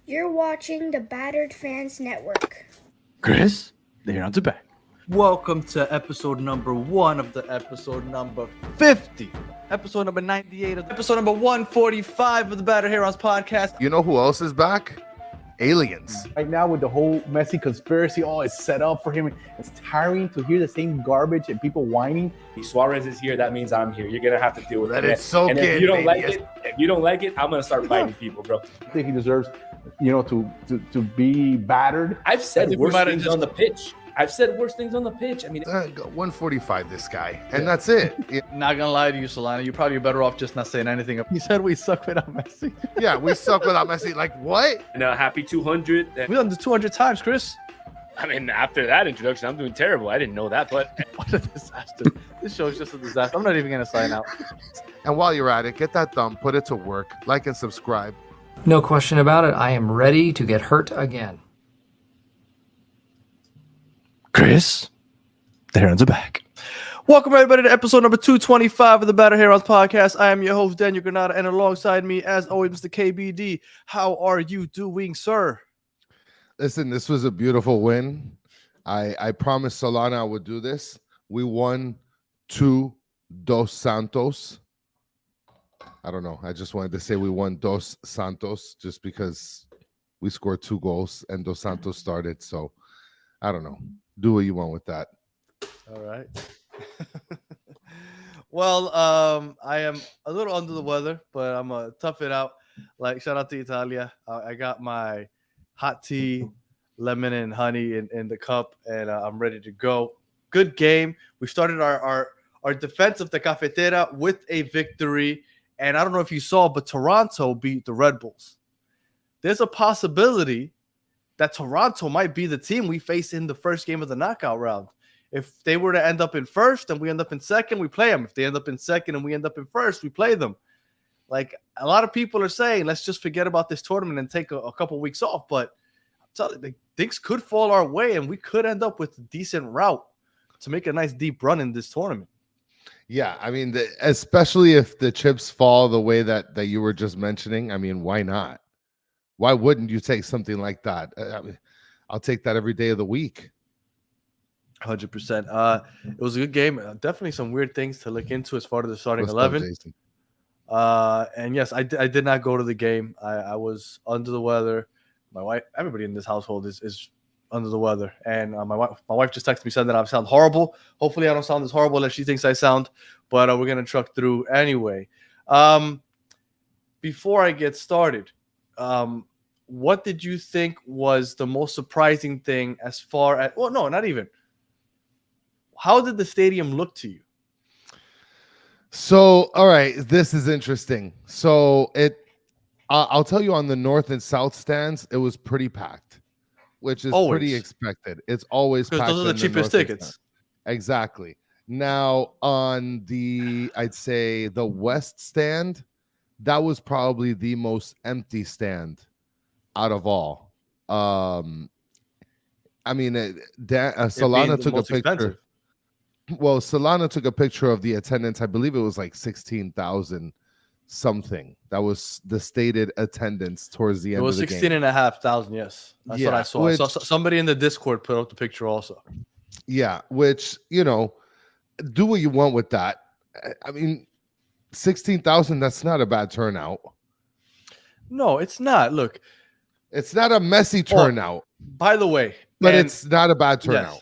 You're watching the Battered Fans Network. Chris, they're on the back. Welcome to episode number 1 of the episode number 50, episode number 98, of episode number 145 of the Battered Heroes podcast. You know who else is back? Aliens. Right now with the whole messy conspiracy, it's set up for him. It's tiring to hear the same garbage and people whining. Suarez is here. That means I'm here. You're gonna have to deal with Let it. it soak and in, if you don't baby. like it, I'm gonna start biting people, bro. I think he deserves, to be battered. I've said we worse might have things just- on the pitch. I've said worse things on the pitch. I mean, 145, this guy, and that's it. Not gonna lie to you, Solana, you're probably better off just not saying anything. He said we suck without Messi. Yeah, we suck without Messi. Like what? happy 200. We've done this 200 times, Chris. I mean, after that introduction, I'm doing terrible. I didn't know that, but What a disaster. This show is just a disaster. I'm not even gonna sign out. And while you're at it, get that thumb, put it to work, like and subscribe. No question about it. I am ready to get hurt again. Chris, they're on the back. Welcome everybody to episode number 225 of the Battered Heroes podcast. I am your host, Daniel Granada, and alongside me, as always, Mr. KBD. How are you doing, sir? Listen, this was a beautiful win. I promised Solana I would do this. We won 2 Dos Santos. I don't know. I just wanted to say we won Dos Santos just because we scored 2 goals and Dos Santos started. So I don't know. Do what you want with that. All right. Well, I am a little under the weather, but I'm gonna tough it out. Like, shout out to Italia. I got my hot tea, lemon and honey in the cup, and I'm ready to go. Good game. We started our defense of the cafetera with a victory, and I don't know if you saw, but Toronto beat the Red Bulls. There's a possibility that Toronto might be the team we face in the first game of the knockout round. If they were to end up in first and we end up in second, we play them. If they end up in second and we end up in first, we play them. Like, a lot of people are saying, let's just forget about this tournament and take a couple weeks off. But I'm telling you, things could fall our way and we could end up with a decent route to make a nice deep run in this tournament. Yeah, I mean, especially if the chips fall the way that you were just mentioning. I mean, why not? Why wouldn't you take something like that? I mean, I'll take that every day of the week. 100%. It was a good game. Definitely some weird things to look into as far as the starting What's up, 11. Jason? And yes, I did not go to the game. I was under the weather. My wife, everybody in this household is under the weather. And my wife just texted me saying that I sound horrible. Hopefully I don't sound as horrible as she thinks I sound, but we're going to truck through anyway. Before I get started, what did you think was the most surprising thing as far as, well, no, not even. How did the stadium look to you? So, all right, this is interesting. So I'll tell you, on the north and south stands, it was pretty packed, which is pretty expected. It's always packed. Because those are the cheapest tickets. Exactly. Now, on I'd say the west stand, that was probably the most empty stand out of all. I mean, Solana took a picture. Expensive. Well, Solana took a picture of the attendance. I believe it was like 16,000 something. That was the stated attendance towards the end of the game. It was 16,500, yes. That's what I saw. I saw somebody in the Discord put up the picture also. Yeah, which, do what you want with that. I mean, 16,000, that's not a bad turnout. No, it's not. Look. It's not a messy turnout. By the way. But it's not a bad turnout. Yes.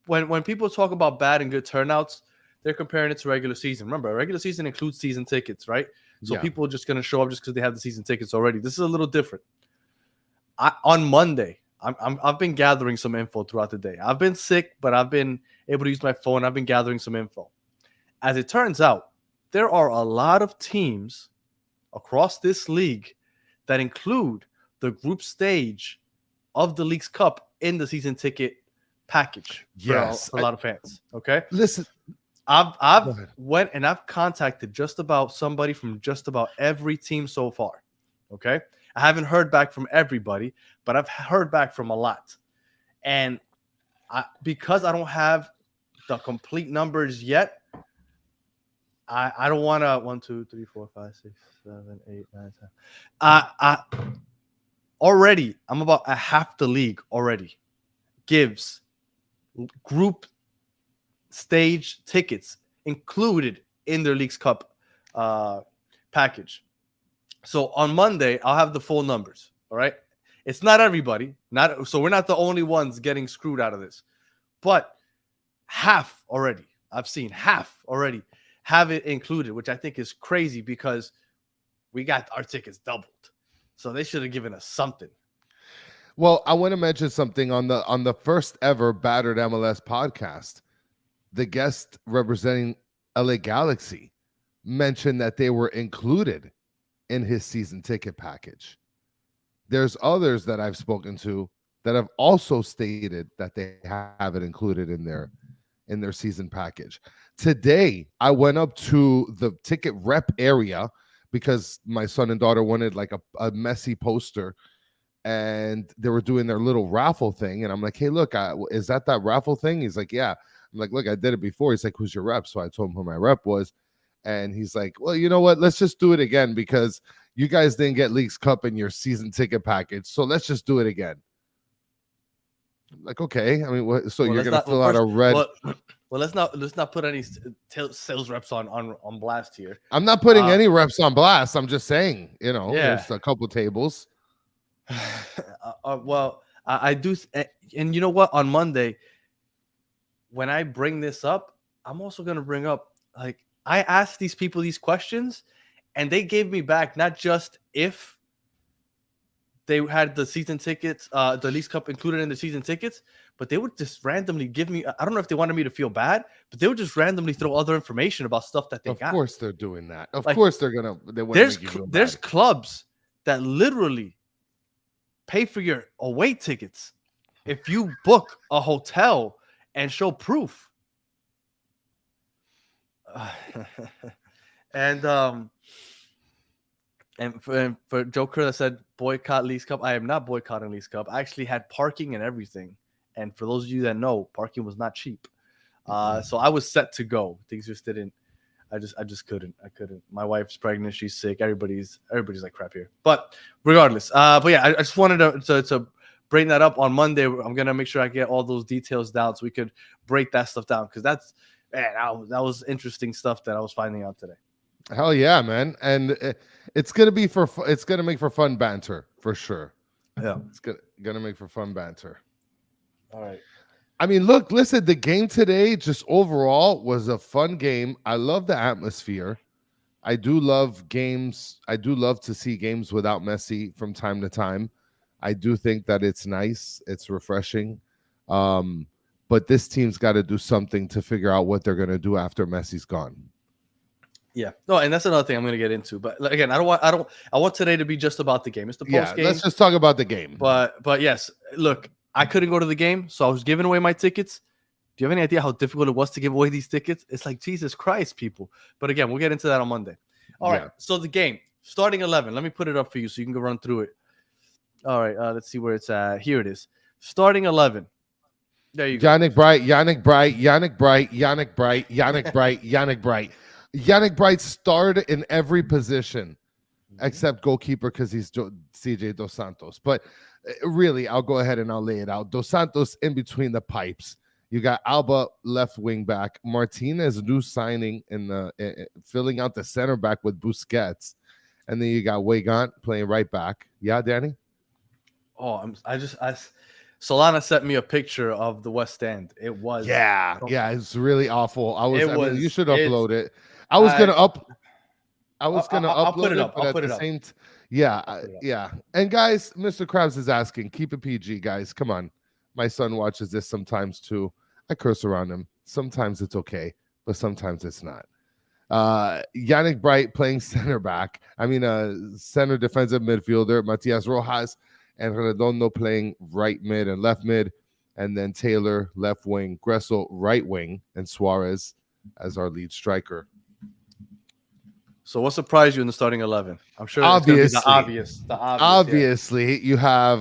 When people talk about bad and good turnouts, they're comparing it to regular season. Remember, regular season includes season tickets, right? So people are just going to show up just because they have the season tickets already. This is a little different. On Monday, I've been gathering some info throughout the day. I've been sick, but I've been able to use my phone. I've been gathering some info. As it turns out, there are a lot of teams across this league that include the group stage of the League's Cup in the season ticket package. Yes, for a lot of fans. Okay, listen, I've went and I've contacted just about somebody from just about every team so far. Okay, I haven't heard back from everybody, but I've heard back from a lot. And because I don't have the complete numbers yet, I don't want to 1, 2, 3, 4, 5, 6, 7, 8, 9, 10. already, I'm about a half the league already gives group stage tickets included in their Leagues Cup package. So on Monday, I'll have the full numbers. All right. It's not everybody. So we're not the only ones getting screwed out of this. But half already, I've seen half already have it included, which I think is crazy because we got our tickets doubled. So they should have given us something. Well, I want to mention something on the first ever Battered MLS podcast. The guest representing LA Galaxy mentioned that they were included in his season ticket package. There's others that I've spoken to that have also stated that they have it included in their season package. Today, I went up to the ticket rep area because my son and daughter wanted like a Messi poster, and they were doing their little raffle thing. And I'm like, hey, look, is that raffle thing? He's like, yeah. I'm like, look, I did it before. He's like, who's your rep? So I told him who my rep was. And he's like, well, you know what? Let's just do it again because you guys didn't get Leagues Cup in your season ticket package. So let's just do it again. I'm like, okay. I mean, so you're going to fill out a red. Well, let's not put any sales reps on blast here. I'm not putting any reps on blast. I'm just saying, there's a couple tables. Well, I do. And you know what? On Monday, when I bring this up, I'm also going to bring up, like, I asked these people these questions, and they gave me back not just if they had the season tickets, the Leagues Cup included in the season tickets, but they would just randomly give me, I don't know if they wanted me to feel bad, but they would just randomly throw other information about stuff that they got. Of course they're doing that. Of course they're going to. There's clubs that literally pay for your away tickets if you book a hotel and show proof. And for Joker that said boycott Leagues Cup, I am not boycotting Leagues Cup. I actually had parking and everything. And for those of you that know, parking was not cheap. So I was set to go. Things just didn't. I just couldn't. I couldn't. My wife's pregnant. She's sick. Everybody's like crap here. But regardless, but yeah, I just wanted to bring that up on Monday. I'm gonna make sure I get all those details down so we could break that stuff down because that was interesting stuff that I was finding out today. Hell yeah, man! And it's gonna make for fun banter for sure. Yeah, it's gonna make for fun banter. All right. I mean, listen, the game today just overall was a fun game. I love the atmosphere. I do love games. I do love to see games without Messi from time to time. I do think that it's nice. It's refreshing. But this team's got to do something to figure out what they're going to do after Messi's gone. Yeah. No, and that's another thing I'm going to get into. But again, I want today to be just about the game. It's the post game. Let's just talk about the game. But yes, look, I couldn't go to the game, so I was giving away my tickets. Do you have any idea how difficult it was to give away these tickets? It's like, Jesus Christ, people. But again, we'll get into that on Monday. All right. So the game, starting 11. Let me put it up for you so you can go run through it. All right. Let's see where it's at. Here it is. Starting 11. There you go. Yannick Bright. Yannick Bright starred in every position except goalkeeper because he's CJ Dos Santos. But really, I'll go ahead and I'll lay it out. Dos Santos in between the pipes. You got Alba left wing back. Martinez new signing in the filling out the center back with Busquets. And then you got Weigant playing right back. Yeah, Danny? Oh, Solana sent me a picture of the West End. It was it's really awful. You should upload it. I was gonna upload it, but at the same yeah. And guys, Mr. Krabs is asking, keep it PG, guys. Come on. My son watches this sometimes too. I curse around him. Sometimes it's okay, but sometimes it's not. Yannick Bright playing center back. Center defensive midfielder. Matias Rojas and Redondo playing right mid and left mid. And then Taylor, left wing. Gressel, right wing. And Suarez as our lead striker. So what surprised you in the starting 11? I'm sure it's going to be the obvious. Obviously, you have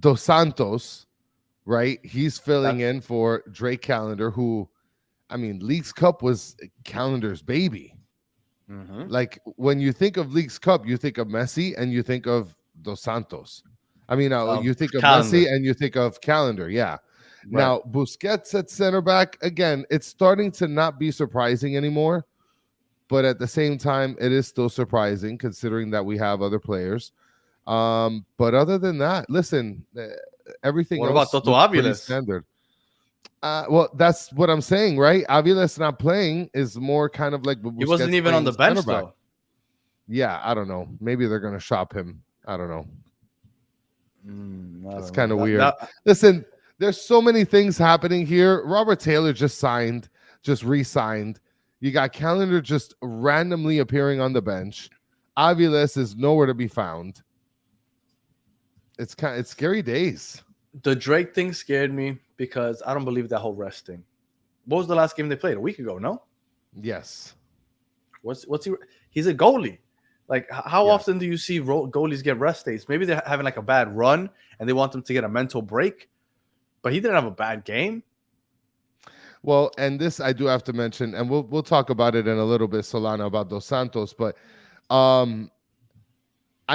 Dos Santos, right? He's filling in for Drake Callender, who, Leagues Cup was Callender's baby. Mm-hmm. Like, when you think of Leagues Cup, you think of Messi and you think of Dos Santos. I mean, you think of Calendar. Messi and you think of Calendar. Yeah. Right. Now, Busquets at center back, again, it's starting to not be surprising anymore. But at the same time, it is still surprising considering that we have other players. But other than that, listen, everything What else about Toto looks pretty Aviles? standard. Well, that's what I'm saying, right? Aviles not playing is more kind of like He wasn't even on the bench though. Yeah, I don't know. Maybe they're gonna shop him. I don't know. That's kind of weird. Listen, there's so many things happening here. Robert Taylor just re-signed. You got Calendar just randomly appearing on the bench. Aviles is nowhere to be found. It's scary days. The Drake thing scared me because I don't believe that whole rest thing. What was the last game they played? A week ago, no? Yes. What's he? He's a goalie. Like, how often do you see goalies get rest days? Maybe they're having like a bad run and they want them to get a mental break. But he didn't have a bad game. Well, and this I do have to mention, and we'll talk about it in a little bit, Solana, about Dos Santos. But I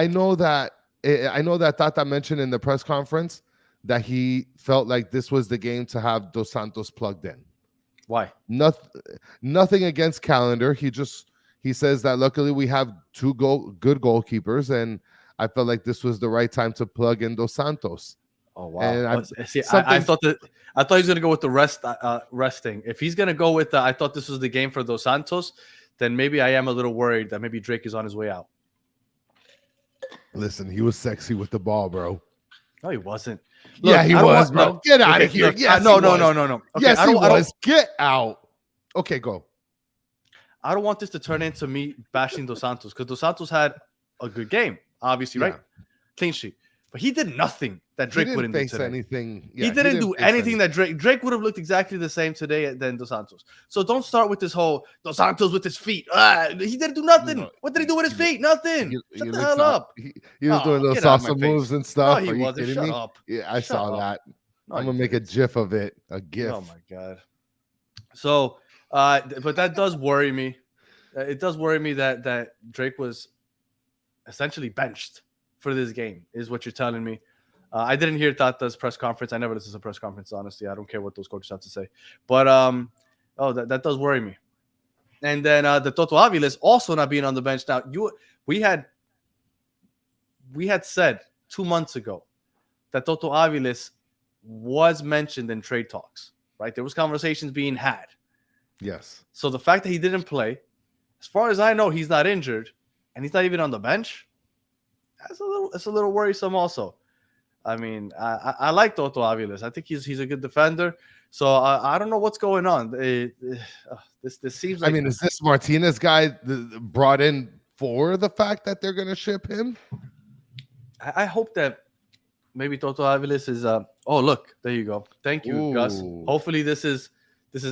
know that Tata mentioned in the press conference that he felt like this was the game to have Dos Santos plugged in. Why? Nothing against Calendar. He says that luckily we have two good goalkeepers, and I felt like this was the right time to plug in Dos Santos. Oh wow! And I thought he was gonna go with the resting. If he's gonna go with I thought this was the game for Dos Santos, then maybe I am a little worried that maybe Drake is on his way out. Listen, he was sexy with the ball, bro. No, he wasn't. Look, yeah, he was, bro. Get out of here. Look, yes, no. Okay, yes, he was. Get out. Okay, go. I don't want this to turn into me bashing Dos Santos because Dos Santos had a good game, obviously, right? Clean sheet. But he did nothing that Drake wouldn't do today. Anything. Yeah, he didn't do anything that Drake would have looked exactly the same today than Dos Santos. So don't start with this whole Dos Santos with his feet. He didn't do nothing. No, what did he do with his feet? Nothing. Shut the hell up. He was doing those salsa moves and stuff. No, he wasn't. Shut up. Yeah, I saw that. I'm gonna make a GIF of it. A GIF. Oh my god. So, but that does worry me. It does worry me that Drake was essentially benched for this game, is what you're telling me. I didn't hear Tata's press conference. I never listen to a press conference, honestly. I don't care what those coaches have to say. But that does worry me. And then the Toto Aviles also not being on the bench. Now, we had said 2 months ago that Toto Aviles was mentioned in trade talks, right? There was conversations being had. Yes. So the fact that he didn't play, as far as I know, he's not injured, and he's not even on the bench. It's a little worrisome also. I mean, I like Toto Aviles. I think he's a good defender. So I don't know what's going on. This seems like. I mean, is this Martinez guy brought in for the fact that they're going to ship him? I hope that maybe Toto Aviles is. Oh, look, there you go. Thank you, Gus. Hopefully this is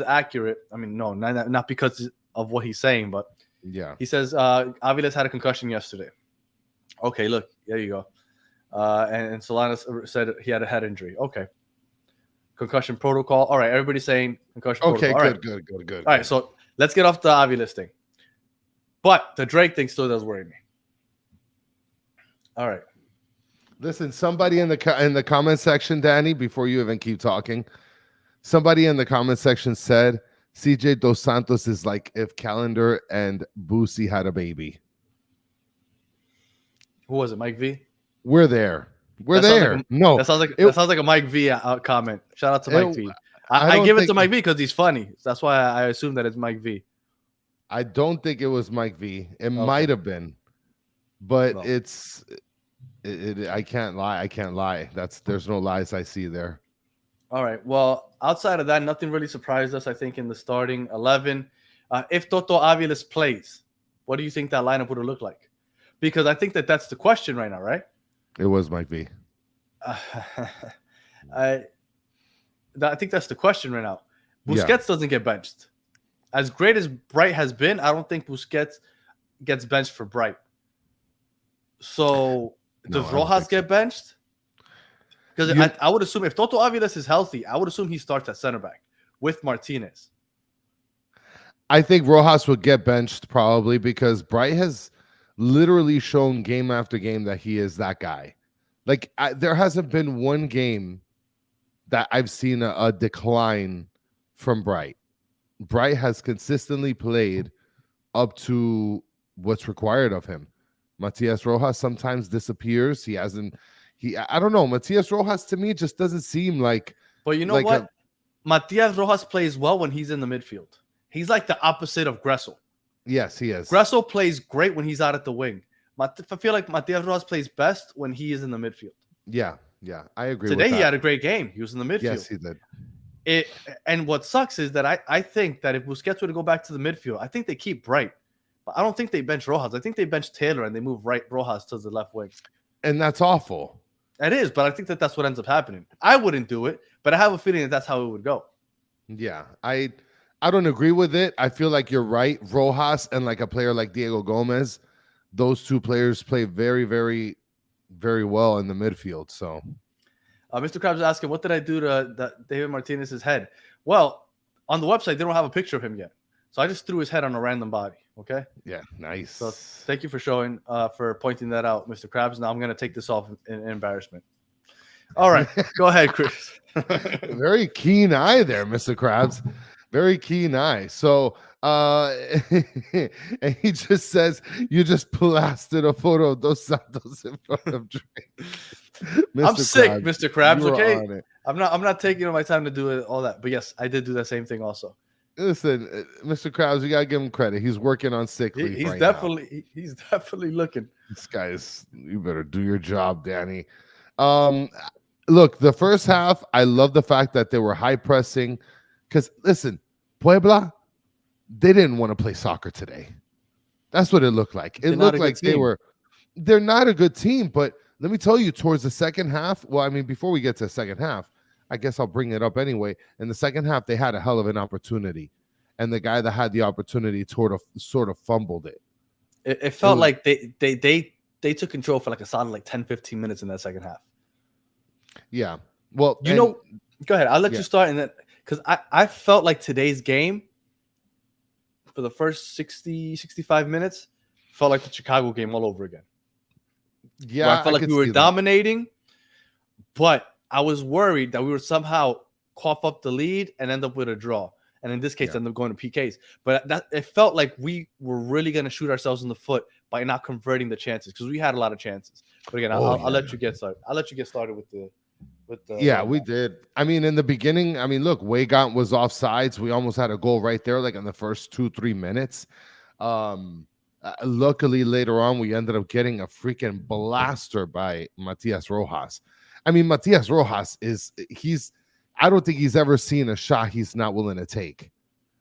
accurate. I mean, no, not because of what he's saying, but yeah, he says Aviles had a concussion yesterday. Okay, look, there you go. And Solana said he had a head injury. Okay. Concussion protocol. All right, everybody's saying concussion protocol. Okay, All good. All right, so let's get off the Aviles thing. But the Drake thing still does worry me. All right. Listen, somebody in the comment section, Danny, before you even keep talking, somebody in the comment section said CJ Dos Santos is like if Calendar and Boosie had a baby. Who was it, Mike V? We're there. No, that sounds like a Mike V comment. Shout out to Mike V. I give it to Mike V because he's funny. That's why I assume that it's Mike V. I don't think it was Mike V. It might have been, but I can't lie. There's no lies I see there. All right. Well, outside of that, nothing really surprised us. I think in the starting 11, if Toto Aviles plays, what do you think that lineup would have looked like? Because I think that's the question right now, right? It was Mike V. I think that's the question right now. Busquets doesn't get benched. As great as Bright has been, I don't think Busquets gets benched for Bright. So does Rojas get benched? Because I would assume if Toto Aviles is healthy, I would assume he starts at center back with Martinez. I think Rojas would get benched probably because Bright has literally shown game after game that he is that guy. Like there hasn't been one game that I've seen a decline from Bright. Bright has consistently played up to what's required of him. Matias Rojas sometimes disappears. He hasn't. I don't know. Matias Rojas to me just doesn't seem like. But you know like what? Matias Rojas plays well when he's in the midfield. He's like the opposite of Gressel. Yes, he is. Gressel plays great when he's out at the wing. I feel like Matias Rojas plays best when he is in the midfield. Yeah, I agree. Today with that. he had a great game. He was in the midfield. Yes, he did. And what sucks is that I think that if Busquets were to go back to the midfield, I think they keep Bright. But I don't think they bench Rojas. I think they bench Taylor and they move Rojas to the left wing. And that's awful. It is, but I think that that's what ends up happening. I wouldn't do it, but I have a feeling that that's how it would go. Yeah, I don't agree with it. I feel like you're right. Rojas and like a player like Diego Gomez, those two players play very, very, very well in the midfield. So, Mr. Krabs is asking, what did I do to David Martinez's head? Well, on the website, they don't have a picture of him yet. So I just threw his head on a random body. Okay. Yeah, nice. So thank you for for pointing that out, Mr. Krabs. Now I'm going to take this off in embarrassment. All right. Go ahead, Chris. Very keen eye there, Mr. Krabs. Very keen eye. So, and he just says, you just blasted a photo of Dos Santos in front of Drake. I'm sick, Mr. Krabs. Okay. I'm not taking my time to do all that. But yes, I did do that same thing also. Listen, Mr. Krabs, you gotta give him credit. He's working on sick leave. He's definitely looking. This guy is. You better do your job, Danny. Look, the first half, I love the fact that they were high pressing. Because listen, Puebla, they didn't want to play soccer today. That's what it looked like. It looked like they're not a good team. But let me tell you, towards the second half, well, I mean, before we get to the second half, I guess I'll bring it up anyway. In the second half, they had a hell of an opportunity. And the guy that had the opportunity sort of fumbled it. It felt like they took control for like a solid like 10, 15 minutes in that second half. Yeah. Well, go ahead. I'll let you start. And then, because I felt like today's game for the first 60, 65 minutes felt like the Chicago game all over again. Yeah. Where I felt like we were dominating, but I was worried that we would somehow cough up the lead and end up with a draw. And in this case, end up going to PKs. But it felt like we were really going to shoot ourselves in the foot by not converting the chances because we had a lot of chances. But again, I'll let you get started. I'll let you get started with the. We did. I mean, in the beginning, look, Weigant was offsides. We almost had a goal right there, like in the first 2-3 minutes. Luckily, later on, we ended up getting a freaking blaster by Matias Rojas. I mean, Matias Rojas I don't think he's ever seen a shot he's not willing to take.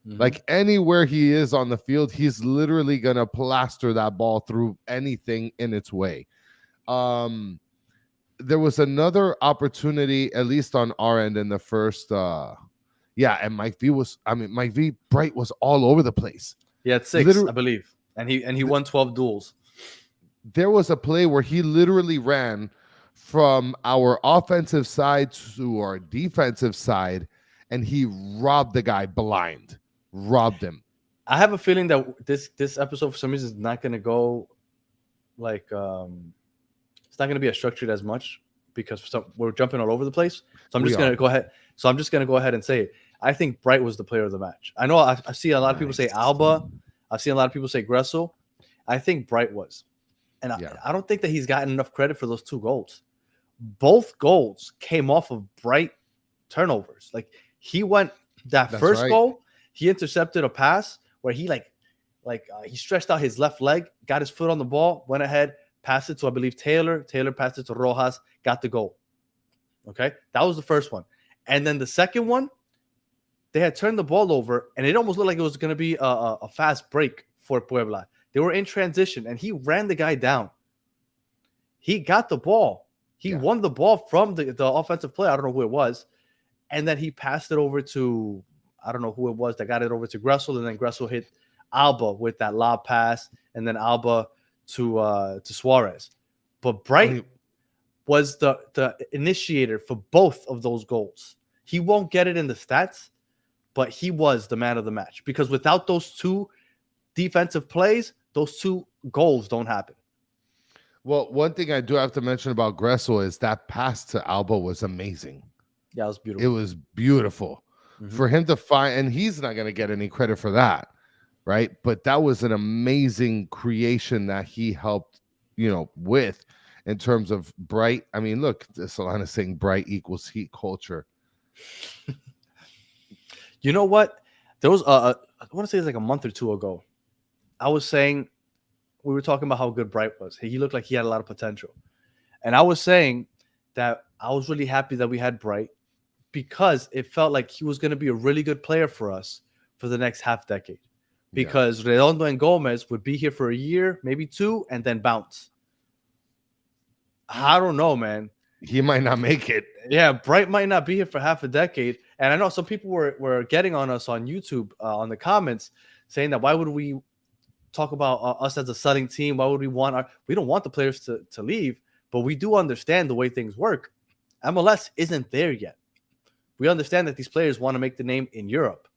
Mm-hmm. Like anywhere he is on the field, he's literally going to plaster that ball through anything in its way. There was another opportunity, at least on our end in the first, and Mike V Bright was all over the place. Yeah, it's 6, I believe. And he won 12 duels. There was a play where he literally ran from our offensive side to our defensive side, and he robbed the guy blind. Robbed him. I have a feeling that this episode for some reason is not going to go like it's not going to be as structured as much because we're jumping all over the place. So I'm just going to go ahead. So I'm just going to go ahead and say it. I think Bright was the player of the match. I know I see a lot of people say Alba. I've seen a lot of people say Gressel. I think Bright was. And I don't think that he's gotten enough credit for those 2 goals. Both goals came off of Bright turnovers. Like he went that first goal, he intercepted a pass where he he stretched out his left leg, got his foot on the ball, went ahead, passed it to, I believe, Taylor. Taylor passed it to Rojas, got the goal. Okay, that was the first one. And then the second one, they had turned the ball over, and it almost looked like it was going to be a fast break for Puebla. They were in transition, and he ran the guy down. He got the ball. He won the ball from the offensive player. I don't know who it was. And then he passed it over to, I don't know who it was that got it over to Gressel. And then Gressel hit Alba with that lob pass. And then Alba to Suarez. But Bright was the initiator for both of those goals. He won't get it in the stats, but he was the man of the match. Because without those 2 defensive plays, those 2 goals don't happen. Well, one thing I do have to mention about Gressel is that pass to Alba was amazing. Yeah, it was It beautiful. was beautiful for him to find, and he's not going to get any credit for that, right? But that was an amazing creation that he helped, with in terms of Bright. I mean, look, Solana's saying Bright equals heat culture. You know what? There was I want to say it's like a month or two ago. I was saying we were talking about how good Bright was. He looked like he had a lot of potential, and I was saying that I was really happy that we had Bright because it felt like he was going to be a really good player for us for the next half decade. Because Redondo and Gomez would be here for a year, maybe two, and then bounce. I don't know, man. He might not make it. Yeah, Bright might not be here for half a decade. And I know some people were getting on us on YouTube on the comments saying that why would we talk about us as a selling team? Why would we we don't want the players to leave, but we do understand the way things work. MLS isn't there yet. We understand that these players want to make the name in Europe.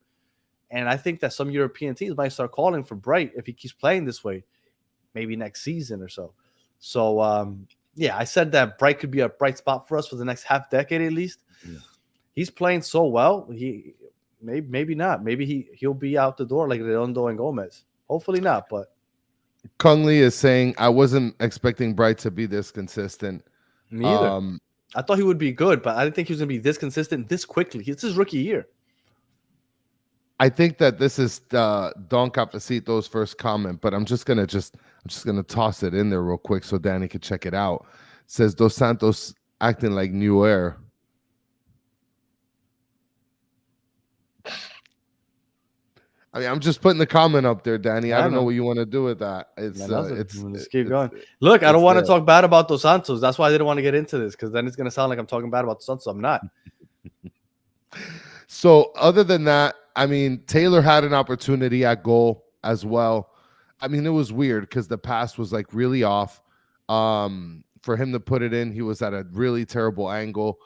And I think that some European teams might start calling for Bright if he keeps playing this way, maybe next season or so. So, yeah, I said that Bright could be a bright spot for us for the next half decade at least. Yeah. He's playing so well. He maybe not. Maybe he'll be out the door like Redondo and Gomez. Hopefully not. But Kung Lee is saying I wasn't expecting Bright to be this consistent. Me either. I thought he would be good, but I didn't think he was going to be this consistent this quickly. It's his rookie year. I think that this is Don Capacito's first comment, but I'm just gonna toss it in there real quick so Danny can check it out. It says Dos Santos acting like new air. I mean, I'm just putting the comment up there, Danny. I don't know what you want to do with that. Let's keep going. Look, I don't want to talk bad about Dos Santos. That's why I didn't want to get into this, because then it's gonna sound like I'm talking bad about Dos Santos. I'm not. So other than that, I mean, Taylor had an opportunity at goal as well. I mean, it was weird because the pass was like really off. For him to put it in, he was at a really terrible angle.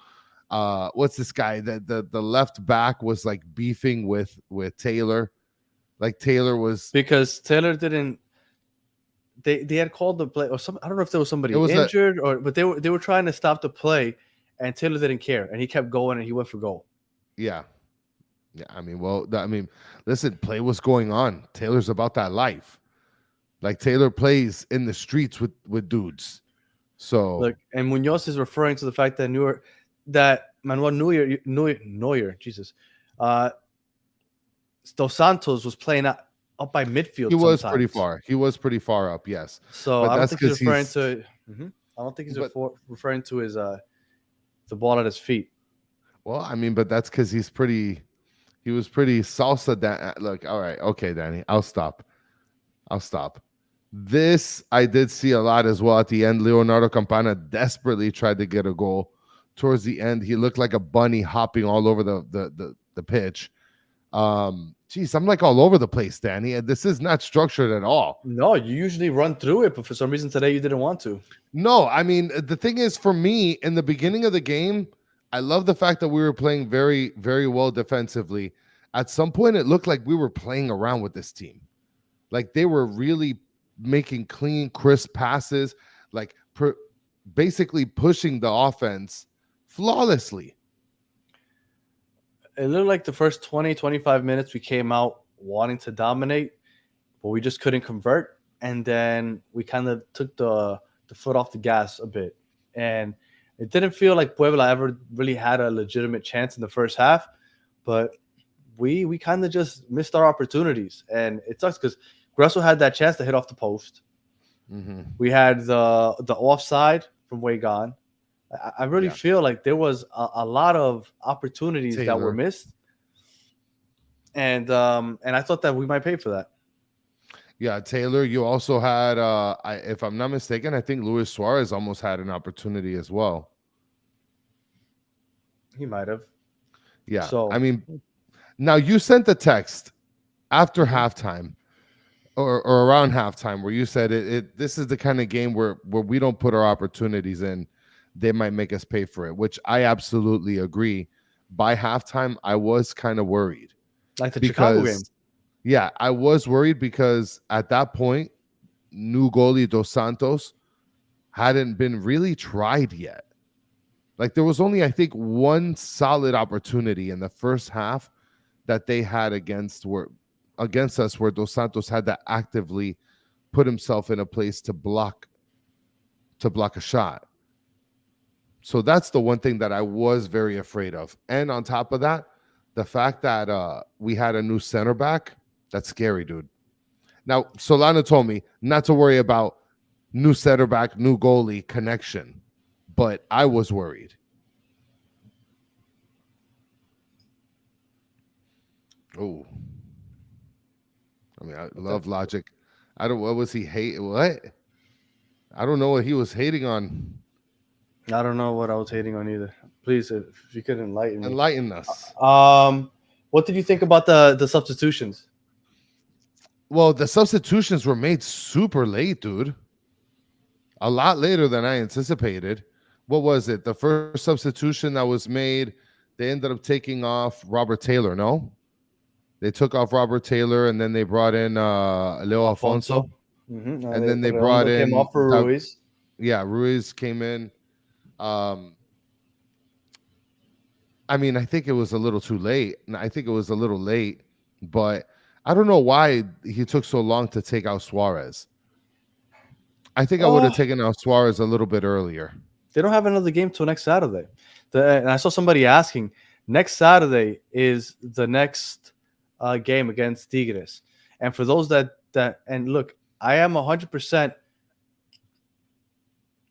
What's this guy? The left back was like beefing with Taylor. Like Taylor was, because Taylor didn't. They had called the play, or some. I don't know if there was somebody injured but they were trying to stop the play, and Taylor didn't care, and he kept going, and he went for goal. Yeah. Yeah, I mean, listen, play what's going on. Taylor's about that life. Like Taylor plays in the streets with dudes. So look, and Munoz is referring to the fact that Manuel Neuer, Jesus, Dos Santos was playing up by midfield. He was pretty far. He was pretty far up, yes. So I don't think he's referring to. I don't think he's referring to his the ball at his feet. Well, I mean, but that's because he was pretty salsa. Look, all right, okay, Danny, I'll stop. This I did see a lot as well at the end. Leonardo Campana desperately tried to get a goal. Towards the end, he looked like a bunny hopping all over the pitch. Geez, I'm like all over the place, Danny. And this is not structured at all. No, you usually run through it, but for some reason today you didn't want to. No, I mean, the thing is, for me, in the beginning of the game, I love the fact that we were playing very, very well defensively. At some point, it looked like we were playing around with this team. Like they were really making clean, crisp passes, like basically pushing the offense flawlessly. It looked like the first 20, 25 minutes we came out wanting to dominate, but we just couldn't convert. And then we kind of took the foot off the gas a bit. And it didn't feel like Puebla ever really had a legitimate chance in the first half, but we kind of just missed our opportunities. And it sucks because Gressel had that chance to hit off the post. Mm-hmm. We had the offside from way gone. I really feel like there was a lot of opportunities that were missed, and I thought that we might pay for that. Yeah, Taylor. You also had, if I'm not mistaken, I think Luis Suarez almost had an opportunity as well. He might have. Yeah. So I mean, now you sent the text after halftime, or around halftime, where you said this is the kind of game where we don't put our opportunities in. They might make us pay for it, which I absolutely agree. By halftime, I was kind of worried. Like the Chicago game. Yeah, I was worried because at that point, new goalie Dos Santos hadn't been really tried yet. Like there was only, I think, one solid opportunity in the first half that they had against us, where Dos Santos had to actively put himself in a place to block a shot. So that's the one thing that I was very afraid of. And on top of that, the fact that we had a new center back, that's scary, dude. Now, Solana told me not to worry about new center back, new goalie connection, but I was worried. Oh, I mean, I love Logic. What was he hate? What? I don't know what he was hating on. I don't know what I was hating on either. Please, if you could enlighten me. Enlighten us. What did you think about the substitutions? Well, the substitutions were made super late, dude. A lot later than I anticipated. What was it? The first substitution that was made, they ended up taking off Robert Taylor, no? They took off Robert Taylor, and then they brought in Leo Alfonso. Mm-hmm. And then they brought in... came off for Ruiz. Yeah, Ruiz came in. I mean, I think it was a little too late. I think it was a little late, but I don't know why he took so long to take out Suarez. I think I would have taken out Suarez a little bit earlier. They don't have another game till next Saturday. And I saw somebody asking, next Saturday is the next game against Tigres. And for those that and look, I am 100%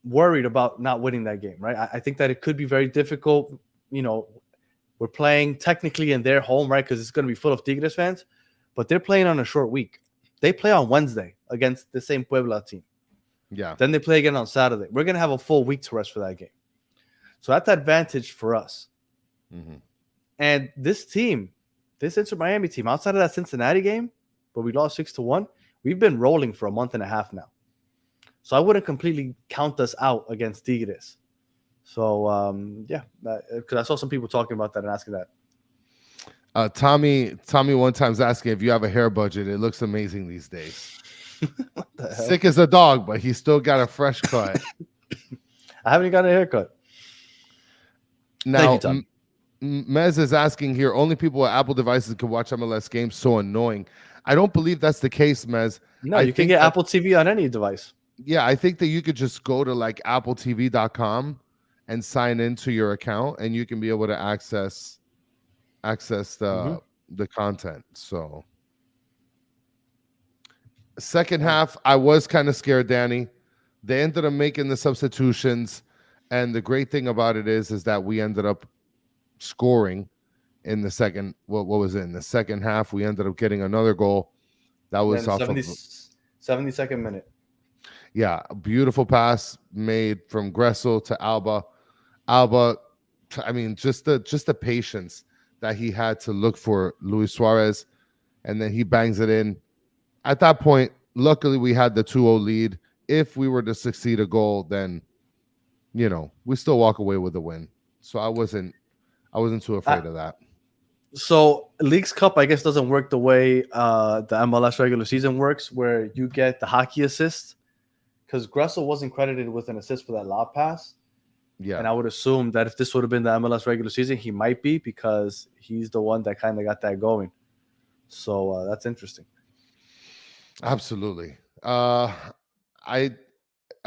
worried about not winning that game, right? I think that it could be very difficult. You know, we're playing technically in their home, right? Because it's going to be full of Tigres fans, but they're playing on a short week. They play on Wednesday against the same Puebla team. Yeah. Then they play again on Saturday. We're going to have a full week to rest for that game. So that's advantage for us. Mm-hmm. And this team, this Inter Miami team, outside of that Cincinnati game, where we lost 6-1, we've been rolling for a month and a half now. So I wouldn't completely count us out against Tigres. So, yeah, because I saw some people talking about that and asking that. Tommy one time's asking if you have a hair budget. It looks amazing these days. Sick as a dog, but he still got a fresh cut. I haven't got a haircut. Now, Thank you, Mez is asking here, only people with Apple devices can watch MLS games. So annoying. I don't believe that's the case, Mez. No, you can get Apple TV on any device. Yeah, I think that you could just go to like appletv.com and sign into your account, and you can be able to access the content. So second half, I was kind of scared, Danny. They ended up making the substitutions, and the great thing about it is that we ended up scoring in the second. What was it in the second half? We ended up getting another goal. That was off 72nd minute. Yeah, a beautiful pass made from Gressel to Alba. I mean, just the patience that he had to look for Luis Suarez, and then he bangs it in. At that point, luckily we had the 2-0 lead. If we were to succeed a goal, then we still walk away with a win. So I wasn't too afraid of that. So Leagues Cup, I guess, doesn't work the way the MLS regular season works, where you get the hockey assist, because Gressel wasn't credited with an assist for that lob pass. Yeah. And I would assume that if this would have been the MLS regular season, he might be, because he's the one that kind of got that going. So that's interesting. Absolutely. I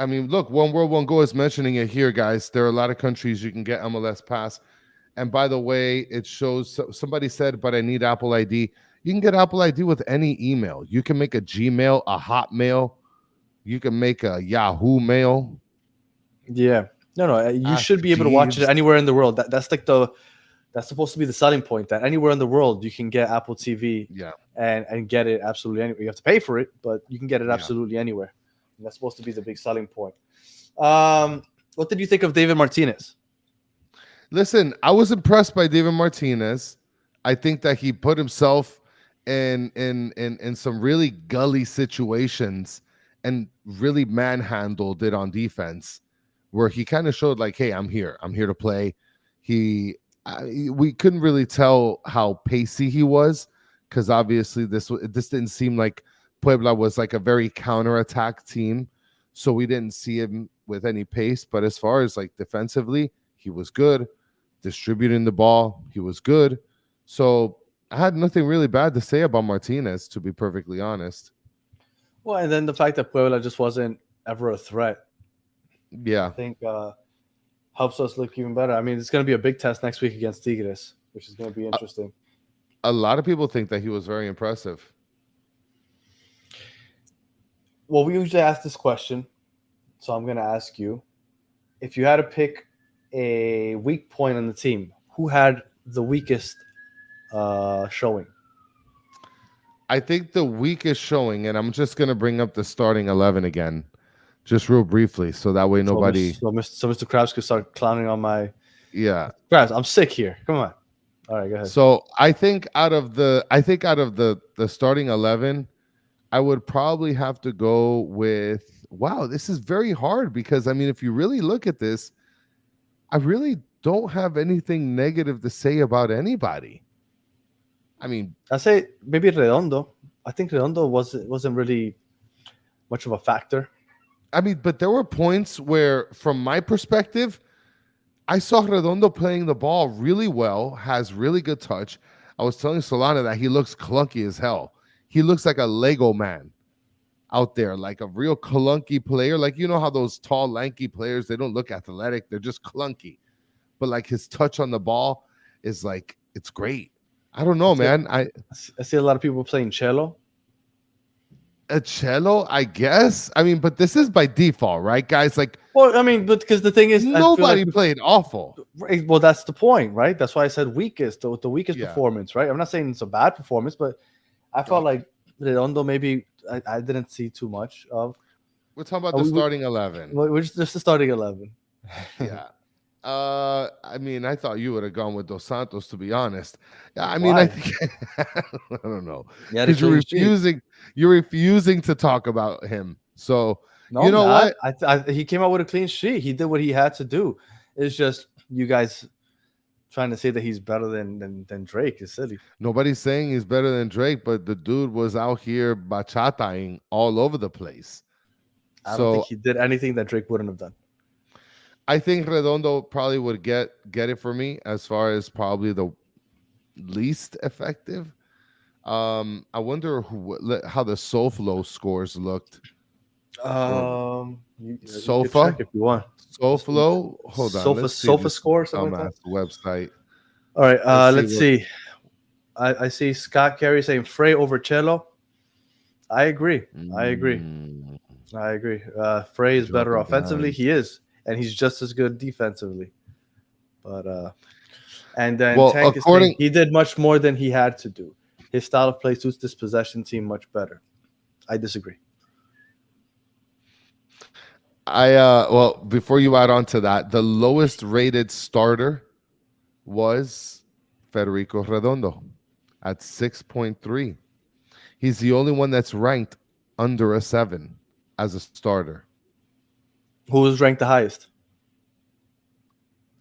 mean, look, One World, One Goal is mentioning it here, guys. There are a lot of countries you can get MLS Pass. And by the way, it shows, somebody said, but I need Apple ID. You can get Apple ID with any email. You can make a Gmail, a Hotmail. You can make a Yahoo Mail. Yeah. No. You should be able to watch it anywhere in the world. That's supposed to be the selling point, that anywhere in the world you can get Apple TV. Yeah. And get it absolutely anywhere. You have to pay for it, but you can get it absolutely anywhere. And that's supposed to be the big selling point. What did you think of David Martinez? Listen, I was impressed by David Martinez. I think that he put himself in some really gully situations and really manhandled it on defense, where he kind of showed like, hey, I'm here to play. We couldn't really tell how pacey he was, because obviously this didn't seem like Puebla was like a very counterattack team, so we didn't see him with any pace, but as far as like defensively, he was good. Distributing the ball, he was good. So I had nothing really bad to say about Martinez, to be perfectly honest. Well, and then the fact that Puebla just wasn't ever a threat, I Yeah. think helps us look even better. I mean, it's going to be a big test next week against Tigres, which is going to be interesting. A lot of people think that he was very impressive. Well, we usually ask this question, so I'm going to ask you. If you had to pick a weak point on the team, who had the weakest showing? I think the weakest showing, and I'm just going to bring up the starting 11 again, just real briefly, so that way nobody. So Mr. Krabs could start clowning on my. Yeah. Krabs, I'm sick here. Come on. All right, go ahead. So I think out of the starting 11, I would probably have to go with. Wow, this is very hard because I mean, if you really look at this, I really don't have anything negative to say about anybody. I mean, I say maybe Redondo. I think Redondo wasn't really much of a factor. I mean, but there were points where, from my perspective, I saw Redondo playing the ball really well, has really good touch. I was telling Solana that he looks clunky as hell. He looks like a Lego man out there, like a real clunky player. Like, you know how those tall, lanky players, they don't look athletic. They're just clunky. But like his touch on the ball is like, it's great. I don't know, man. I see a lot of people playing cello. A cello, I guess. I mean, but this is by default, right, guys? Like, well, I mean, but because the thing is, nobody played awful. Well, that's the point, right? That's why I said weakest, the weakest Yeah. performance, right? I'm not saying it's a bad performance, but I felt like Redondo maybe I didn't see too much of. We're talking about the starting 11. We're just the starting 11. Yeah. I mean, I thought you would have gone with Dos Santos, to be honest. I mean, Why? I think I don't know. Yeah, Because you're refusing to talk about him. So No, you know what? what? He came out with a clean sheet. He did what he had to do. It's just you guys trying to say that he's better than Drake is silly. Nobody's saying he's better than Drake, but the dude was out here bachataing all over the place. I don't think he did anything that Drake wouldn't have done. I think Redondo probably would get it for me as far as probably the least effective. I wonder how the SoFlo scores looked. You Sofa? can check if you want. SoFlo, hold on. Sofa score, something like that. Website. All right, let's see. I see Scott Carey saying Frey over Cello. I agree. Frey is better offensively. He is, and he's just as good defensively. But and then Tank is saying he did much more than he had to do. His style of play suits this possession team much better. I disagree. Well, before you add on to that, the lowest rated starter was Federico Redondo at 6.3. He's the only one that's ranked under a 7 as a starter. Who was ranked the highest?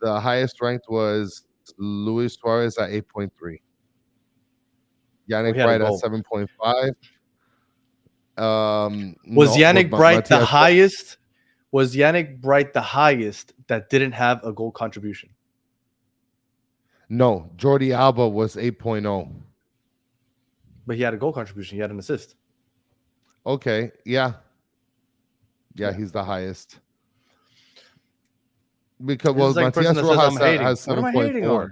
The highest ranked was Luis Suarez at 8.3. Yannick Bright at 7.5. Was Yannick Bright the highest? Was Yannick Bright the highest that didn't have a goal contribution? No, Jordi Alba was 8.0. But he had a goal contribution. He had an assist. Okay, yeah, he's the highest. Because Matias Rojas has 7.4. What am I hating on?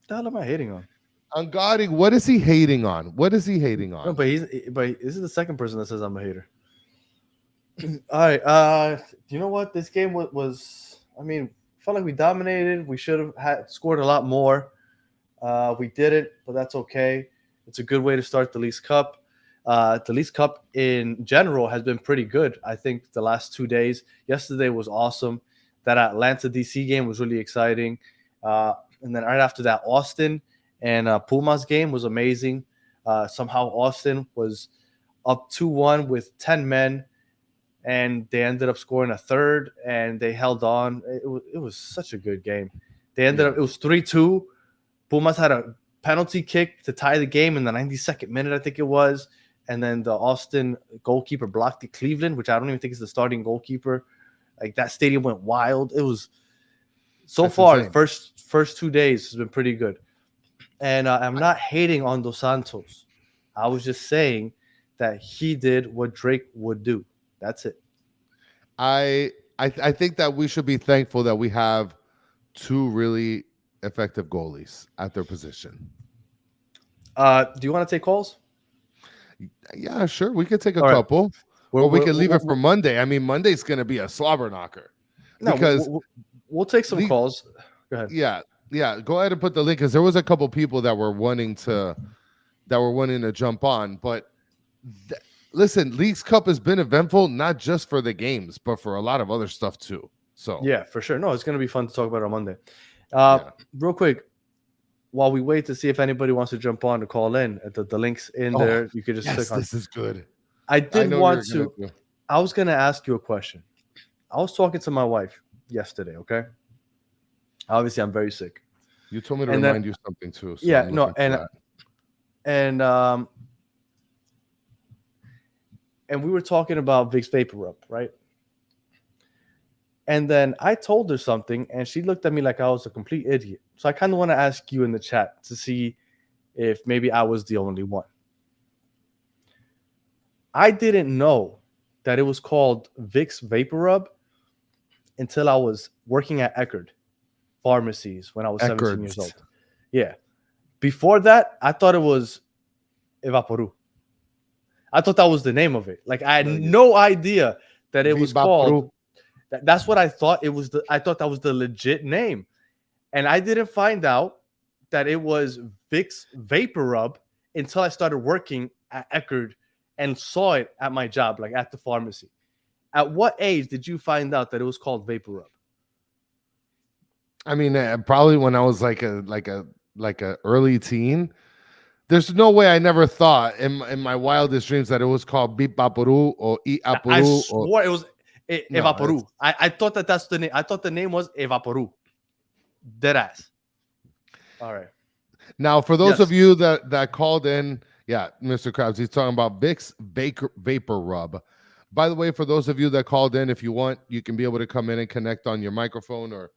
The hell am I hating on? Angadi, what is he hating on? What is he hating on? No, but this is the second person that says I'm a hater. All right. You know what? This game was. I mean, felt like we dominated. We should have scored a lot more. We didn't, but that's okay. It's a good way to start the Leagues Cup. The Leagues Cup in general has been pretty good. I think the last 2 days. Yesterday was awesome. That Atlanta DC game was really exciting. And then right after that, Austin and Pumas game was amazing. Somehow Austin was up 2-1 with 10 men, and they ended up scoring a third, and they held on. It was such a good game. They ended up, it was 3-2. Pumas had a penalty kick to tie the game in the 92nd minute, I think it was. and then the Austin goalkeeper blocked the Cleveland, which I don't even think is the starting goalkeeper. Like that stadium went wild. It was so That's far insane. first 2 days has been pretty good. And I'm not hating on Dos Santos. I was just saying that he did what Drake would do. That's it. I think that we should be thankful that we have two really effective goalies at their position. Do you want to take calls? Yeah, sure. We could take a All right. couple. We're- Or we we're- could leave we're- it for Monday. I mean, Monday's going to be a slobber knocker. No, because we'll take some the- calls. Go ahead. yeah. Go ahead and put the link because there was a couple people that were wanting to jump on. But listen, Leagues Cup has been eventful, not just for the games, but for a lot of other stuff too. So Yeah, for sure. No, it's going to be fun to talk about on Monday. Yeah. Real quick, while we wait to see if anybody wants to jump on to call in, the link's in there. You could just yes, click on. this is good. I I did know want you're to. gonna do- I was going to ask you a question. I was talking to my wife yesterday. Okay. Obviously, I'm very sick. You told me to And then- remind you something too. So Yeah, I'm no, looking for that. and we were talking about Vicks Vapor Rub, right? And then I told her something, and she looked at me like I was a complete idiot. So I kind of want to ask you in the chat to see if maybe I was the only one. I didn't know that it was called Vicks Vapor Rub until I was working at Eckerd Pharmacies when I was 17 years Eckerd's. old. Yeah. Before that, I thought it was Evaporu. I thought that was the name of it. Like I had no idea that it was called. That's what I thought it was. I thought that was the legit name, and I didn't find out that it was Vicks Vapor Rub until I started working at Eckerd and saw it at my job, like at the pharmacy. At what age did you find out that it was called Vapor Rub? I mean, probably when I was like a early teen. There's no way I never thought in my wildest dreams that it was called Beep Baparu or Eat I Apuru. swore it was No, Evaporu. I thought that's the name. I thought the name was Evaporu. Deadass. All right. Now, for those Yes. of you that called in, yeah, Mr. Krabs, he's talking about Vicks Vapor Rub. By the way, for those of you that called in, if you want, you can be able to come in and connect on your microphone or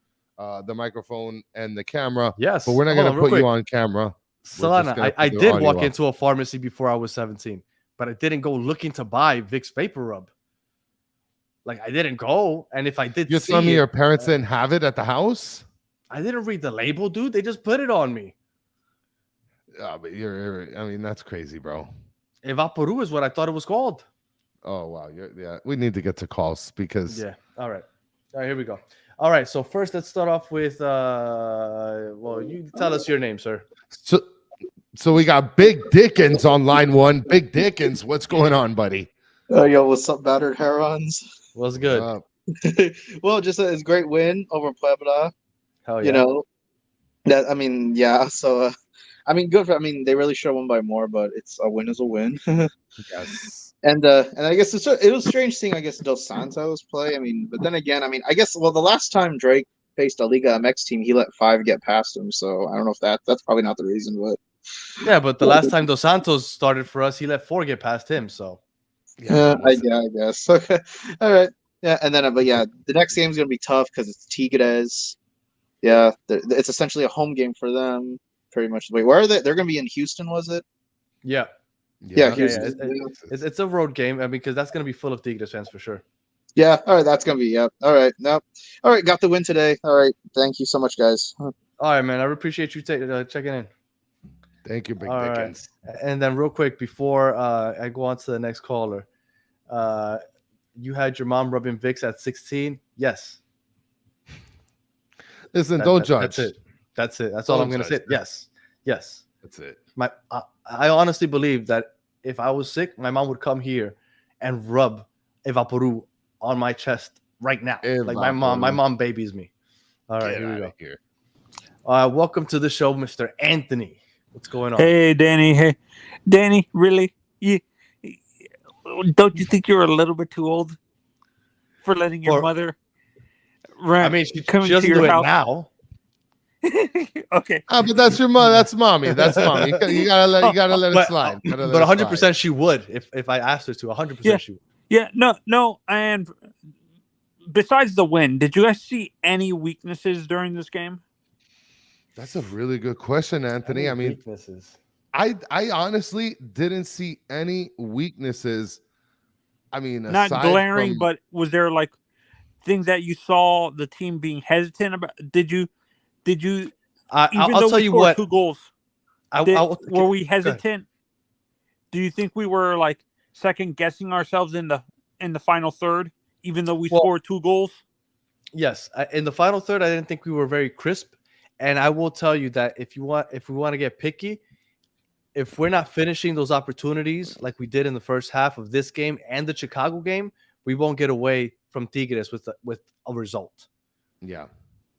the microphone and the camera. Yes. But we're not Hold going on, to real put you quick. on camera. Solana, gonna I put the did audio walk off. into a pharmacy before I was 17, but I didn't go looking to buy Vicks Vapor Rub. Like I didn't go, and if I did, You're see telling me it, your parents didn't have it at the house? I didn't read the label, dude. They just put it on me. But I mean, that's crazy, bro. Evaporu is what I thought it was called. Oh, wow. Yeah, we need to get to calls because Yeah. All right, here we go. All right. So first, let's start off with. Well, you tell us your name, sir. So we got Big Dickens on line one. Big Dickens, what's going on, buddy? Yo, what's up, battered herons? What's good? Well, just a great win over Puebla. Hell yeah. You know, that I mean, yeah. So, I mean, good for. I mean, they really should have won by more, but it's a win is a win. Yes. And I guess it was strange seeing, I guess, Dos Santos play. I mean, but then again, I mean, I guess, well, the last time Drake faced a Liga MX team, he let 5 get past him. So I don't know if that's probably not the reason, but Yeah, but the last time Dos Santos started for us, he let 4 get past him. So I guess. Okay, all right, yeah. And then, but yeah, the next game's gonna be tough because it's Tigres. Yeah, it's essentially a home game for them, pretty much. Wait, where are they? They're gonna be in Houston, was it? yeah, Yeah, yeah. It's a road game, and because that's gonna be full of Tigres fans for sure. Yeah, all right, that's gonna be all right. No, all right, got the win today. All right, thank you so much, guys. All right, man. I appreciate you checking in. Thank you, Big All right. Dickens. And then real quick before I go on to the next caller, you had your mom rubbing Vicks at 16. Yes. Listen, don't judge. That's it. That's it. That's all Don't I'm gonna judge. say. Yes. Yes. That's it. I honestly believe that if I was sick, my mom would come here and rub Evaporu on my chest right now. Like my mom babies me. All right, Get here we outta go. here. Welcome to the show, Mr. Anthony. What's going on? Hey, Danny. Hey, Danny. Really? Don't you think you're a little bit too old for letting your mother? I mean, she come doesn't to your do it house? now. Okay. But that's your mother. That's mommy. That's mommy. You gotta let it But, slide. You gotta let but it slide. 100% she would if I asked her to. 100% Yeah. she would. Yeah, no. And besides the win, did you guys see any weaknesses during this game? That's a really good question, Anthony. I mean, weaknesses. I honestly didn't see any weaknesses. I mean, Not aside glaring, from but was there like things that you saw the team being hesitant about? Did you even I'll though tell we you scored what. 2 goals, were we hesitant? Do you think we were like second guessing ourselves in the final third, even though we scored 2 goals? Yes, in the final third, I didn't think we were very crisp, and I will tell you that if we want to get picky, if we're not finishing those opportunities like we did in the first half of this game and the Chicago game, we won't get away from Tigres with a result. Yeah,